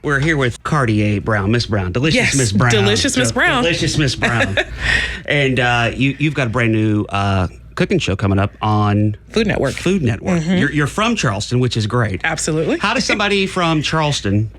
We're here with Kardea Brown, Miss Brown, delicious Miss Brown. Delicious Miss Brown. Delicious Miss Brown. And you've got a brand new cooking show coming up on Food Network. Mm-hmm. You're from Charleston, which is great. Absolutely. How does somebody from Charleston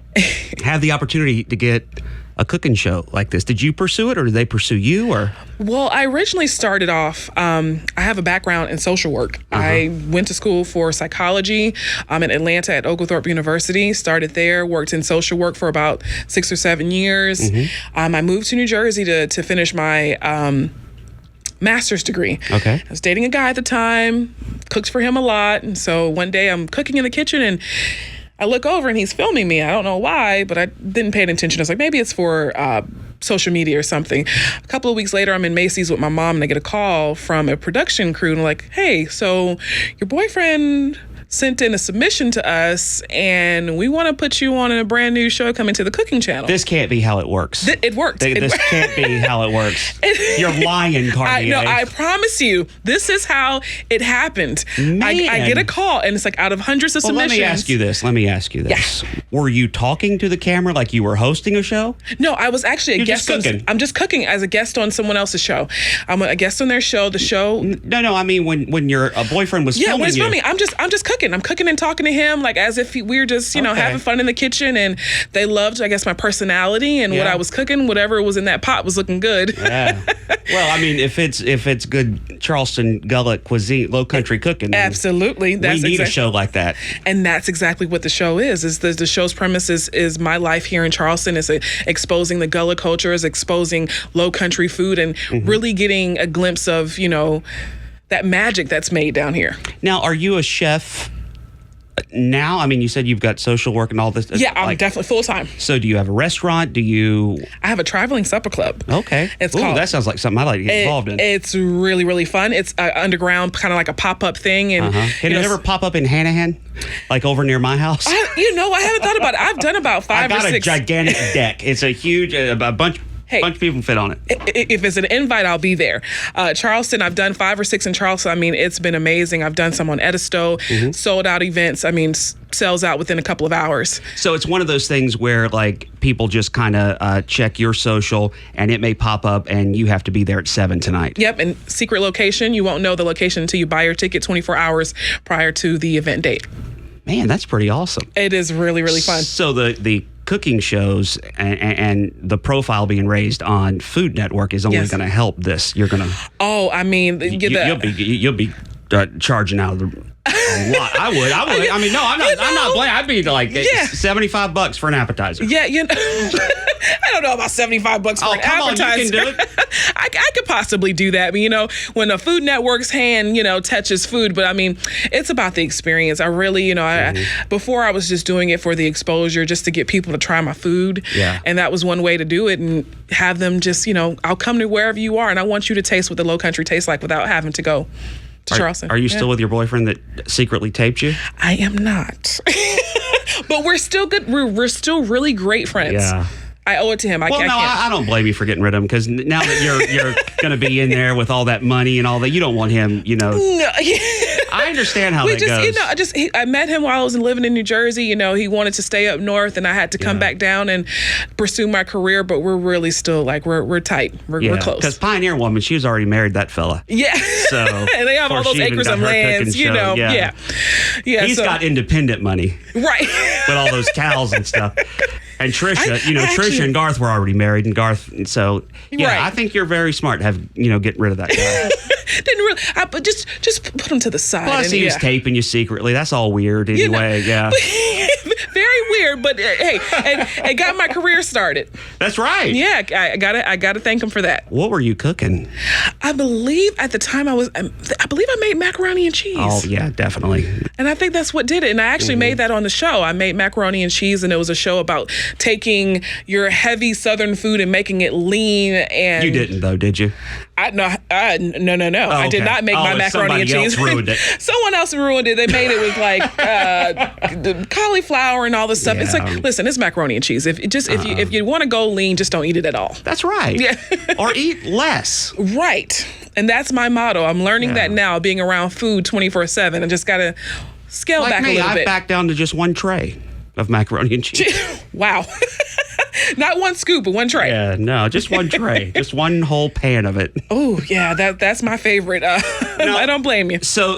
have the opportunity to get a cooking show like this? Did you pursue it, or did they pursue you? Or Well, I originally started off, I have a background in social work. I went to school for psychology in Atlanta at Oglethorpe University, started there, worked in social work for about 6 or 7 years. I moved to New Jersey to finish my master's degree. Okay. I was dating a guy at the time, cooked for him a lot. And so one day I'm cooking in the kitchen and I look over and he's filming me. I don't know why, but I didn't pay attention. I was like, maybe it's for social media or something. A couple of weeks later, I'm in Macy's with my mom and I get a call from a production crew and they're like, hey, so your boyfriend sent in a submission to us and we want to put you on a brand new show coming to the cooking channel. this can't be how it works. It worked. This can't be how it works. You're lying, Kardea. I promise you, this is how it happened. I get a call and it's like out of hundreds of submissions. Let me ask you this. Yeah. Were you talking to the camera like you were hosting a show? No, I was actually a guest. I'm just cooking as a guest on someone else's show. I'm a guest on their show. The show. No. I mean, when your boyfriend was filming when it's you. filming, I'm just cooking. I'm cooking and talking to him like as if we were just having fun in the kitchen. And they loved, I guess, my personality and what I was cooking. Whatever was in that pot was looking good. Yeah. Well, I mean, if it's good Charleston Gullah cuisine, low country cooking, absolutely, we need a show like that. And that's exactly what the show is. Is the show's premise is my life here in Charleston. Is exposing the Gullah culture, is exposing low country food, and really getting a glimpse of that magic that's made down here. Now, are you a chef now? I mean, you said you've got social work and all this. Yeah, I'm definitely full time. So do you have a restaurant? I have a traveling supper club. Okay. It's called, that sounds like something I'd like to get involved in. It's really, really fun. It's underground, kind of like a pop-up thing. And Can it ever pop up in Hanahan? Like over near my house? I haven't thought about it. I've done about 5 or 6. I got a gigantic deck. It's a huge, a bunch of people fit on it. If it's an invite, I'll be there. Charleston, I've done 5 or 6 in Charleston. I mean, it's been amazing. I've done some on Edisto, sold out events. I mean, sells out within a couple of hours. So it's one of those things where like people just kind of check your social and it may pop up and you have to be there at 7 tonight. Yep, and secret location. You won't know the location until you buy your ticket 24 hours prior to the event date. Man, that's pretty awesome. It is really, really fun. So the cooking shows and the profile being raised on Food Network is only going to help this. You're going to. Oh, I mean, you'll be charging out a lot. I would. I mean, no, I'm not blaming. I'd be like $75 for an appetizer. Yeah, I don't know about $75 for an appetizer. On, you can do it. I could possibly do that. But, when a Food Network's hand, touches food. But I mean, it's about the experience. I really, before I was just doing it for the exposure, just to get people to try my food. Yeah. And that was one way to do it, and have them just, I'll come to wherever you are, and I want you to taste what the Low Country tastes like without having to go to Charleston. Are you still with your boyfriend that secretly taped you? I am not. But we're still good. We're still really great friends. Yeah. I owe it to him. I don't blame you for getting rid of him, because now that you're going to be in there with all that money and all that, you don't want him, No. I understand how that goes. I met him while I was living in New Jersey. He wanted to stay up north, and I had to come back down and pursue my career. But we're really still we're tight. We're close. Because Pioneer Woman, she was already married that fella. Yeah. So and they have all those acres of lands. Yeah. He's got independent money, right? With all those cows and stuff. And Trisha, Trisha and Garth were already married, and Garth. So I think you're very smart to have getting rid of that guy. Didn't really, but just put him to the side. Plus, he was taping you secretly. That's all weird, anyway. Yeah. Very weird, but hey, it got my career started. That's right. Yeah, I gotta thank him for that. What were you cooking? I believe at the time I made macaroni and cheese. Oh yeah, definitely. And I think that's what did it. And I actually made that on the show. I made macaroni and cheese, and it was a show about taking your heavy Southern food and making it lean. And you didn't though, did you? No. Oh, I did not make my macaroni and cheese. Ruined it. Someone else ruined it. They made it with the cauliflower and all this stuff. Yeah. It's like, listen, it's macaroni and cheese. If you want to go lean, just don't eat it at all. That's right. Yeah. Or eat less. Right. And that's my motto. I'm learning that now, being around food 24/7. I just gotta scale back a little bit. I backed down to just one tray. of macaroni and cheese. Wow. Not one scoop, but one tray. Yeah, no, just one tray. Just one whole pan of it. Oh, yeah, that's my favorite. I don't blame you. So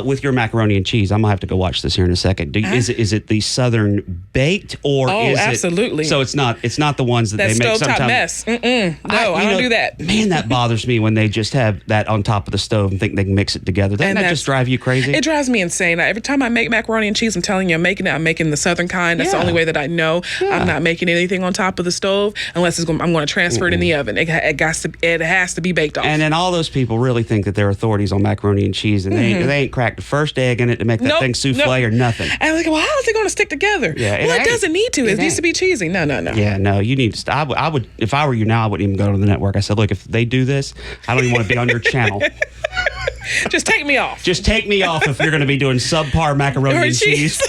with your macaroni and cheese, I'm going to have to go watch this here in a second. Is it the Southern baked or is absolutely. So it's not the ones that they make sometimes. Stovetop mess. Mm-mm. No, I don't do that. Man, that bothers me when they just have that on top of the stove and think they can mix it together. Doesn't that just drive you crazy? It drives me insane. Every time I make macaroni and cheese, I'm telling you, I'm making the Southern kind. That's the only way that I know. Yeah. I'm not making anything on top of the stove unless I'm going to transfer it in the oven. It has to be baked off. And then all those people really think that they're authorities on macaroni and cheese, and they ain't cracked the first egg in it to make that thing souffle or nothing. And I'm like, well, how is it going to stick together? Yeah, well, it doesn't need to. It needs to be cheesy. No. Yeah, no, you need to. I would, if I were you now, I wouldn't even go to the network. I said, look, if they do this, I don't even want to be on your channel. Just take me off. Just take me off if you're going to be doing subpar macaroni and cheese.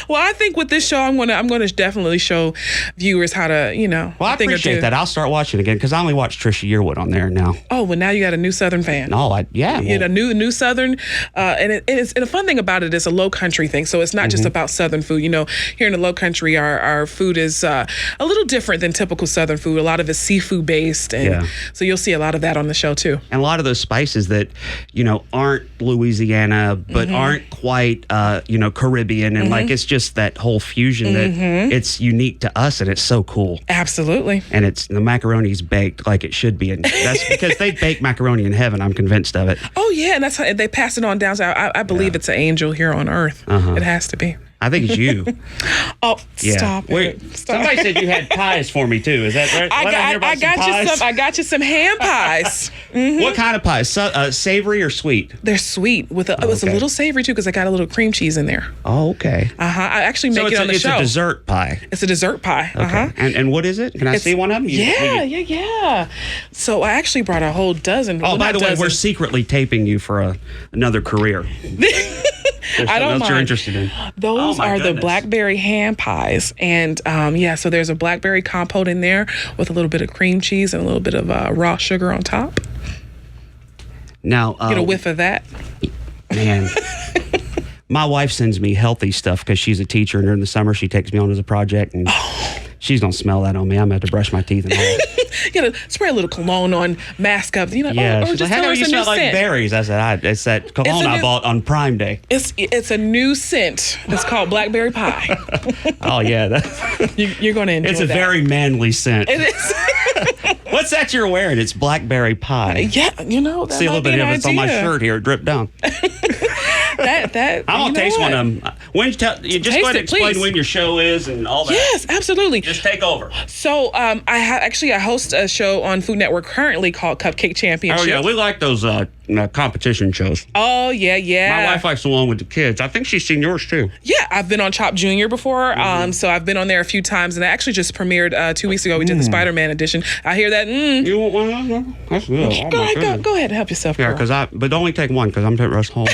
Well, I think with this show, I'm gonna definitely show viewers how to, Well, I appreciate that. I'll start watching again because I only watch Trisha Yearwood on there now. Oh, well, now you got a new Southern fan. No, new Southern, and the fun thing about it is a low country thing. So it's not just about Southern food. Here in the low country, our food is a little different than typical Southern food. A lot of it's seafood based, and so you'll see a lot of that on the show too. And a lot of those spices that aren't Louisiana but aren't quite Caribbean, and like it's just that whole fusion that it's unique to us, and it's so cool. Absolutely. And the macaroni's baked like it should be, and that's because they bake macaroni in heaven. I'm convinced of it. Oh yeah, and that's how they pass it on down. So I believe it's an angel here on earth. It has to be. I think it's you. Oh, stop it. Somebody said you had pies for me too. Is that right? I got you some ham pies. What kind of pies? Savory or sweet? They're sweet. It was a little savory too because I got a little cream cheese in there. Oh, okay. I actually make it on the show. It's a dessert pie. It's a dessert pie. Okay. And what is it? Can I see one of them? Yeah. So I actually brought a whole dozen. Oh, by the way, we're secretly taping you for another career. I don't mind. You're interested in. Those are the Blackberry ham pies. And so there's a blackberry compote in there with a little bit of cream cheese and a little bit of raw sugar on top. Now, get a whiff of that. Man. My wife sends me healthy stuff because she's a teacher, and during the summer she takes me on as a project, and she's going to smell that on me. I'm going to have to brush my teeth and all. You know, spray a little cologne on, mask up, yeah, or just tell her it's a new smell like scent. Berries. I said, it's that cologne I bought on Prime Day. It's a new scent. It's called Blackberry Pie. Oh, yeah. You're going to enjoy It's a that. very manly scent. It is. What's that you're wearing? It's Blackberry Pie. Yeah, that see a little bit of it's on my shirt here. It dripped down. I'm gonna taste one of them. Just go ahead and explain when your show is and all that. Yes, absolutely. Just take over. So I host a show on Food Network currently called Cupcake Champions. Oh yeah, we like those competition shows. Oh yeah. My wife likes the one with the kids. I think she's seen yours too. Yeah, I've been on Chop Junior before. So I've been on there a few times, and I actually just premiered 2 weeks ago. We did the Spider-Man edition. I hear that. You want one? That's good. Go ahead and help yourself. Yeah, but only take one because I'm taking the rest home.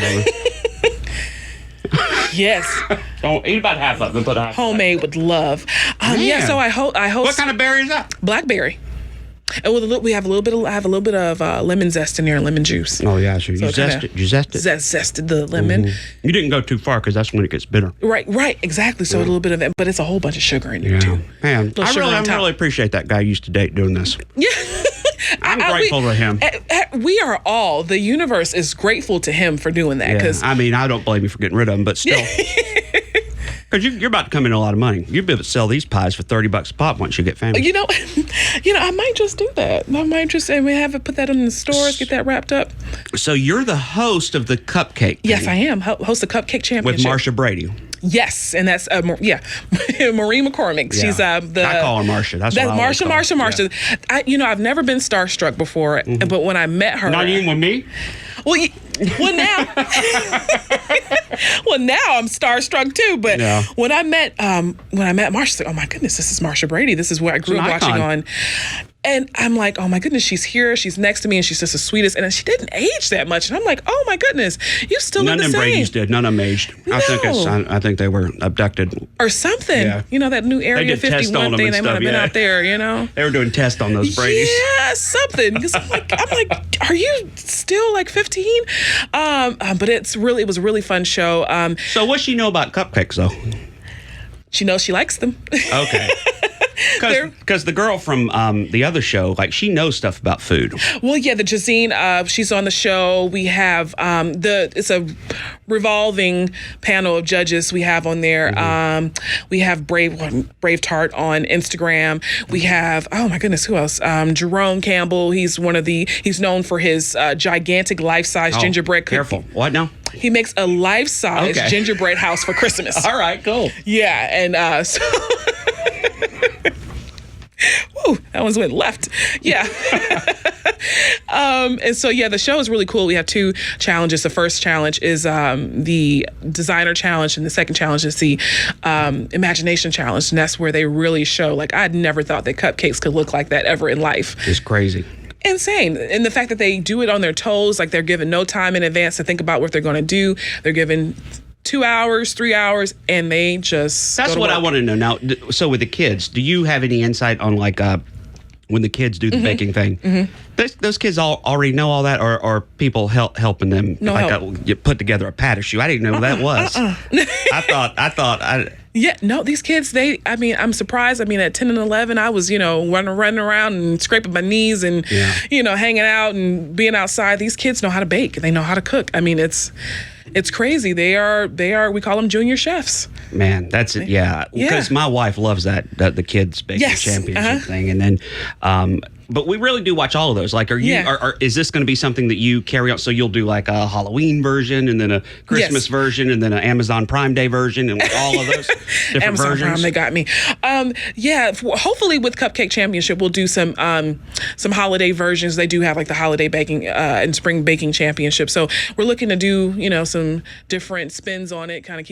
Yes. Don't eat about half of it, but homemade with love. So I host. What kind of berry is that? Blackberry. And I have a little bit of lemon zest in there, and lemon juice. Oh yeah, sure. You zest it. Zested the lemon. You didn't go too far because that's when it gets bitter. Right, exactly. So a little bit of it, but it's a whole bunch of sugar in there too. Man, I really appreciate that guy you used to date doing this. Yeah. I'm grateful to him. We are all. The universe is grateful to him for doing that. Yeah. I mean, I don't blame you for getting rid of him, but still. Because you're about to come in a lot of money. You'll be able to sell these pies for $30 a pop once you get famous. You know, I might just do that. I might just have it put that in the stores, get that wrapped up. So you're the host of the Cupcake. Yes, I am. Host of Cupcake Champions with Marsha Brady. Yes, and that's Marie McCormick. She's I call her Marsha. That's what Marsha. Yeah. I've never been starstruck before, but when I met her, not even with me. Well, now I'm starstruck too. But when I met Marsha, I was like, oh my goodness, this is Marsha Brady. This is what I grew up watching on. And I'm like, oh my goodness, she's here. She's next to me, and she's just the sweetest. And she didn't age that much. And I'm like, oh my goodness, you still look the same. None of them Brady's did. None of them aged. No. I think they were abducted or something. Yeah. You know, that new Area 51 thing. They might have been out there. You know, they were doing tests on those Bradys. Yeah, something. Because I'm like, are you still like 15? But it was a really fun show. So what she know about cupcakes though? She knows she likes them. Okay. Because the girl from the other show, like, she knows stuff about food. Well, yeah, the Jazine, she's on the show. We have it's a revolving panel of judges we have on there. We have Brave Tart on Instagram. We have, oh my goodness, who else? Jerome Campbell. He's known for his gigantic life-size gingerbread cookie. Careful. What now? He makes a life-size gingerbread house for Christmas. All right, cool. Yeah, and so... Woo, that one went left. Yeah. And so, yeah, the show is really cool. We have 2 challenges. The first challenge is the designer challenge, and the second challenge is the imagination challenge. And that's where they really show, like, I'd never thought that cupcakes could look like that ever in life. It's crazy. Insane. And the fact that they do it on their toes, like they're given no time in advance to think about what they're going to do. They're given 2 hours, 3 hours, and they just That's what I want to know. Now, so with the kids, do you have any insight on, like, when the kids do the baking thing? Those kids already know all that, or are people helping them? No help. You put together a pat or shoe. I didn't know what that was. I thought. Yeah, no, these kids, I'm surprised. At 10 and 11, I was, running around and scraping my knees and, hanging out and being outside. These kids know how to bake. They know how to cook. It's crazy. They are, we call them junior chefs. Man, that's it. Yeah. Because my wife loves the kids baking championship thing. And then, but we really do watch all of those. Like, is this going to be something that you carry on? So you'll do like a Halloween version, and then a Christmas version, and then an Amazon Prime Day version, and like all of those different Amazon versions. Prime, they got me. Hopefully with Cupcake Championship, we'll do some holiday versions. They do have like the holiday baking and spring baking championship. So we're looking to do, some different spins on it, kind of